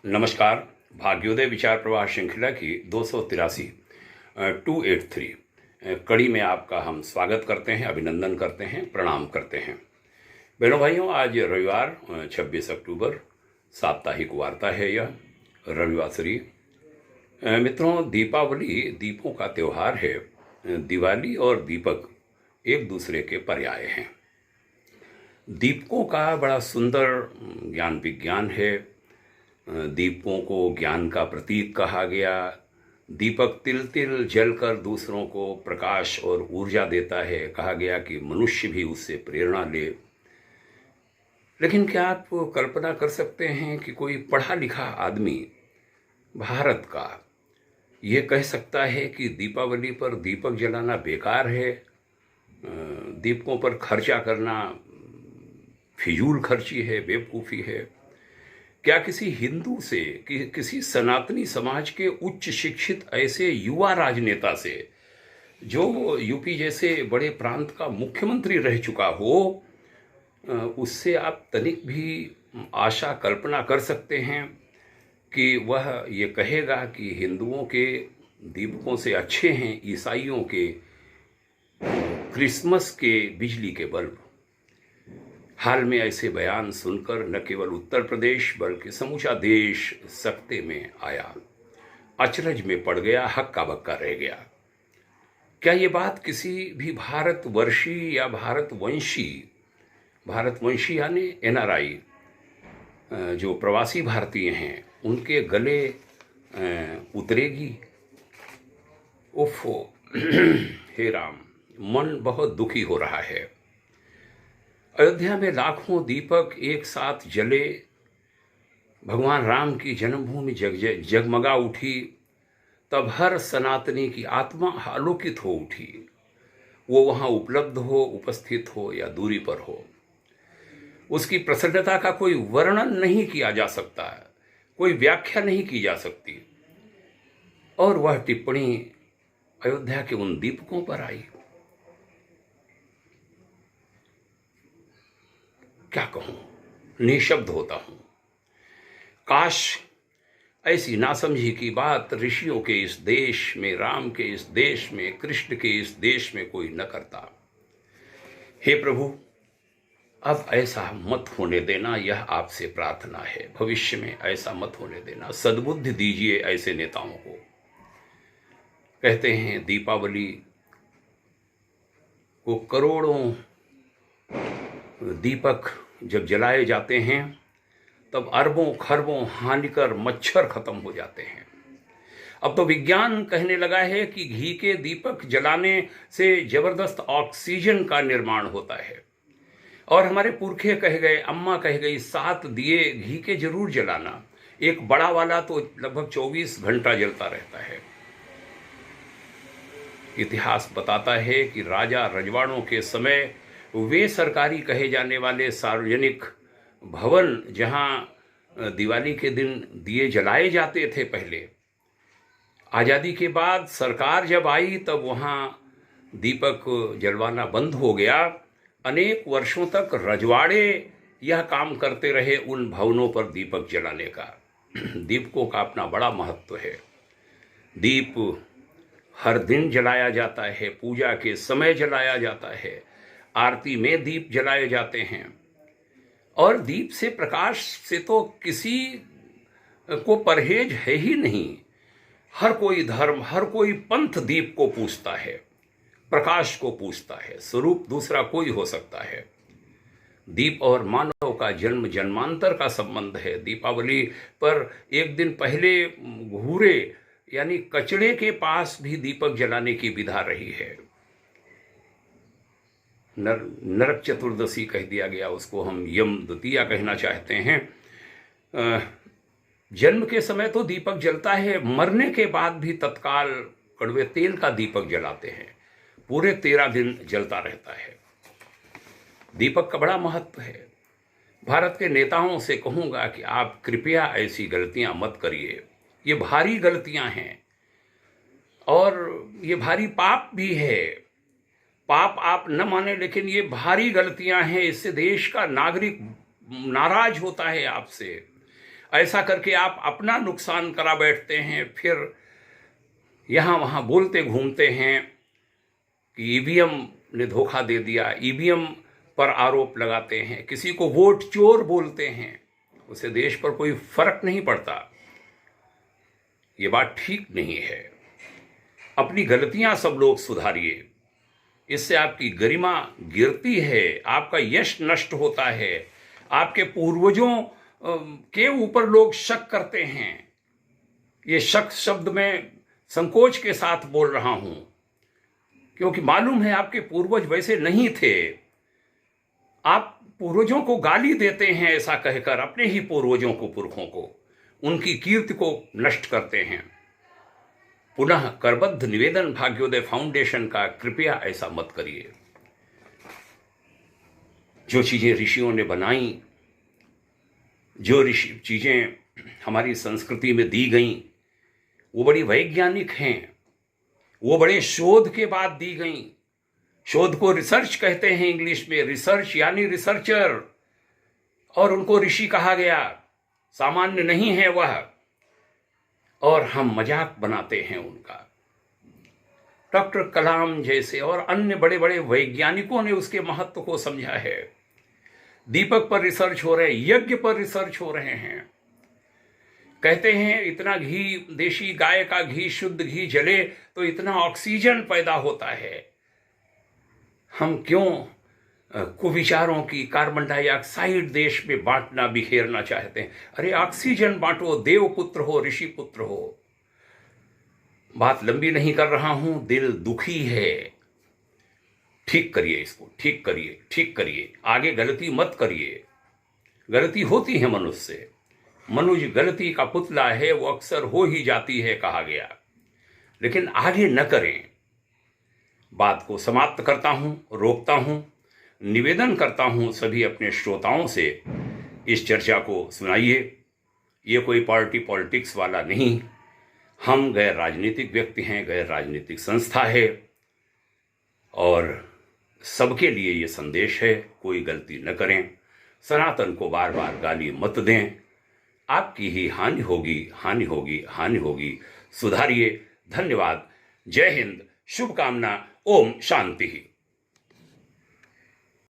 नमस्कार। भाग्योदय विचार प्रवाह श्रृंखला की 283 283 कड़ी में आपका हम स्वागत करते हैं, अभिनंदन करते हैं, प्रणाम करते हैं। बहनों भाइयों, आज रविवार 26 अक्टूबर साप्ताहिक वार्ता है। यह रविवासरी। मित्रों, दीपावली दीपों का त्यौहार है। दिवाली और दीपक एक दूसरे के पर्याय हैं। दीपकों का बड़ा सुंदर ज्ञान विज्ञान है। दीपों को ज्ञान का प्रतीक कहा गया। दीपक तिल तिल जलकर दूसरों को प्रकाश और ऊर्जा देता है। कहा गया कि मनुष्य भी उससे प्रेरणा ले। लेकिन क्या आप कल्पना कर सकते हैं कि कोई पढ़ा लिखा आदमी भारत का ये कह सकता है कि दीपावली पर दीपक जलाना बेकार है, दीपकों पर खर्चा करना फिजूल खर्ची है, बेवकूफ़ी है? क्या किसी हिंदू से, किसी सनातनी समाज के उच्च शिक्षित ऐसे युवा राजनेता से जो यूपी जैसे बड़े प्रांत का मुख्यमंत्री रह चुका हो, उससे आप तनिक भी आशा कल्पना कर सकते हैं कि वह ये कहेगा कि हिंदुओं के दीपकों से अच्छे हैं ईसाइयों के क्रिसमस के बिजली के बल्ब? हाल में ऐसे बयान सुनकर न केवल उत्तर प्रदेश बल्कि समूचा देश सकते में आया, अचरज में पड़ गया, हक्का बक्का रह गया। क्या ये बात किसी भी भारतवर्षी या भारतवंशी यानी NRI जो प्रवासी भारतीय हैं उनके गले उतरेगी? उफ़ो हे राम, मन बहुत दुखी हो रहा है। अयोध्या में लाखों दीपक एक साथ जले, भगवान राम की जन्मभूमि जगमगा उठी, तब हर सनातनी की आत्मा आलोकित हो उठी। वो वहाँ उपलब्ध हो, उपस्थित हो या दूरी पर हो, उसकी प्रसन्नता का कोई वर्णन नहीं किया जा सकता, कोई व्याख्या नहीं की जा सकती। और वह टिप्पणी अयोध्या के उन दीपकों पर आई। क्या कहूं, निशब्द होता हूं। काश ऐसी नासमझी की बात ऋषियों के इस देश में, राम के इस देश में, कृष्ण के इस देश में कोई न करता। हे प्रभु, अब ऐसा मत होने देना, यह आपसे प्रार्थना है। भविष्य में ऐसा मत होने देना। सद्बुद्धि दीजिए ऐसे नेताओं को। कहते हैं दीपावली को करोड़ों दीपक जब जलाए जाते हैं तब अरबों खरबों हानिकर मच्छर खत्म हो जाते हैं। अब तो विज्ञान कहने लगा है कि घी के दीपक जलाने से जबरदस्त ऑक्सीजन का निर्माण होता है। और हमारे पुरखे कह गए, अम्मा कह गई, 7 दिए घी के जरूर जलाना। एक बड़ा वाला तो लगभग 24 घंटा जलता रहता है। इतिहास बताता है कि राजा रजवाड़ों के समय वे सरकारी कहे जाने वाले सार्वजनिक भवन जहां दिवाली के दिन दिए जलाए जाते थे, पहले आज़ादी के बाद सरकार जब आई तब वहां दीपक जलवाना बंद हो गया। अनेक वर्षों तक रजवाड़े यह काम करते रहे उन भवनों पर दीपक जलाने का। दीपकों का अपना बड़ा महत्व है। दीप हर दिन जलाया जाता है, पूजा के समय जलाया जाता है, आरती में दीप जलाए जाते हैं। और दीप से, प्रकाश से तो किसी को परहेज है ही नहीं। हर कोई धर्म, हर कोई पंथ दीप को पूजता है, प्रकाश को पूजता है। स्वरूप दूसरा कोई हो सकता है। दीप और मानव का जन्म जन्मांतर का संबंध है। दीपावली पर एक दिन पहले घूरे यानी कचड़े के पास भी दीपक जलाने की विधा रही है। नरक चतुर्दशी कह दिया गया, उसको हम यम द्वितीया कहना चाहते हैं। जन्म के समय तो दीपक जलता है, मरने के बाद भी तत्काल कड़वे तेल का दीपक जलाते हैं। पूरे 13 दिन जलता रहता है। दीपक का बड़ा महत्व है। भारत के नेताओं से कहूँगा कि आप कृपया ऐसी गलतियां मत करिए। ये भारी गलतियां हैं और ये भारी पाप भी है। पाप आप न माने, लेकिन ये भारी गलतियां हैं। इससे देश का नागरिक नाराज होता है आपसे। ऐसा करके आप अपना नुकसान करा बैठते हैं, फिर यहाँ वहाँ बोलते घूमते हैं कि ईवीएम ने धोखा दे दिया, ईवीएम पर आरोप लगाते हैं, किसी को वोट चोर बोलते हैं, उसे देश पर कोई फर्क नहीं पड़ता। ये बात ठीक नहीं है। अपनी गलतियां सब लोग सुधारिए, इससे आपकी गरिमा गिरती है, आपका यश नष्ट होता है, आपके पूर्वजों के ऊपर लोग शक करते हैं। ये शक शब्द में संकोच के साथ बोल रहा हूं, क्योंकि मालूम है आपके पूर्वज वैसे नहीं थे। आप पूर्वजों को गाली देते हैं ऐसा कहकर, अपने ही पूर्वजों को, पुरखों को, उनकी कीर्ति को नष्ट करते हैं। पुनः करबद्ध निवेदन भाग्योदय फाउंडेशन का, कृपया ऐसा मत करिए। जो चीजें ऋषियों ने बनाई, जो चीजें हमारी संस्कृति में दी गई, वो बड़ी वैज्ञानिक हैं, वो बड़े शोध के बाद दी गई। शोध को रिसर्च कहते हैं इंग्लिश में, रिसर्च यानी रिसर्चर, और उनको ऋषि कहा गया। सामान्य नहीं है वह, और हम मजाक बनाते हैं उनका। डॉक्टर कलाम जैसे और अन्य बड़े बड़े वैज्ञानिकों ने उसके महत्व को समझा है। दीपक पर रिसर्च हो रहे हैं, यज्ञ पर रिसर्च हो रहे हैं। कहते हैं इतना घी, देशी गाय का घी, शुद्ध घी जले तो इतना ऑक्सीजन पैदा होता है। हम क्यों कुविचारों की कार्बन डाइऑक्साइड देश में बांटना, बिखेरना चाहते हैं? अरे ऑक्सीजन बांटो, देवपुत्र हो, ऋषि पुत्र हो। बात लंबी नहीं कर रहा हूं, दिल दुखी है। ठीक करिए इसको, ठीक करिए, ठीक करिए, आगे गलती मत करिए। गलती होती है मनुष्य से, मनुष्य गलती का पुतला है, वो अक्सर हो ही जाती है कहा गया, लेकिन आगे न करें। बात को समाप्त करता हूं, रोकता हूं, निवेदन करता हूं सभी अपने श्रोताओं से, इस चर्चा को सुनाइए। ये कोई पार्टी पॉलिटिक्स वाला नहीं, हम गैर राजनीतिक व्यक्ति हैं, गैर राजनीतिक संस्था है, और सबके लिए ये संदेश है, कोई गलती न करें, सनातन को बार बार गाली मत दें, आपकी ही हानि होगी, हानि होगी, हानि होगी। सुधारिए। धन्यवाद। जय हिंद, शुभकामना। ओम शांति।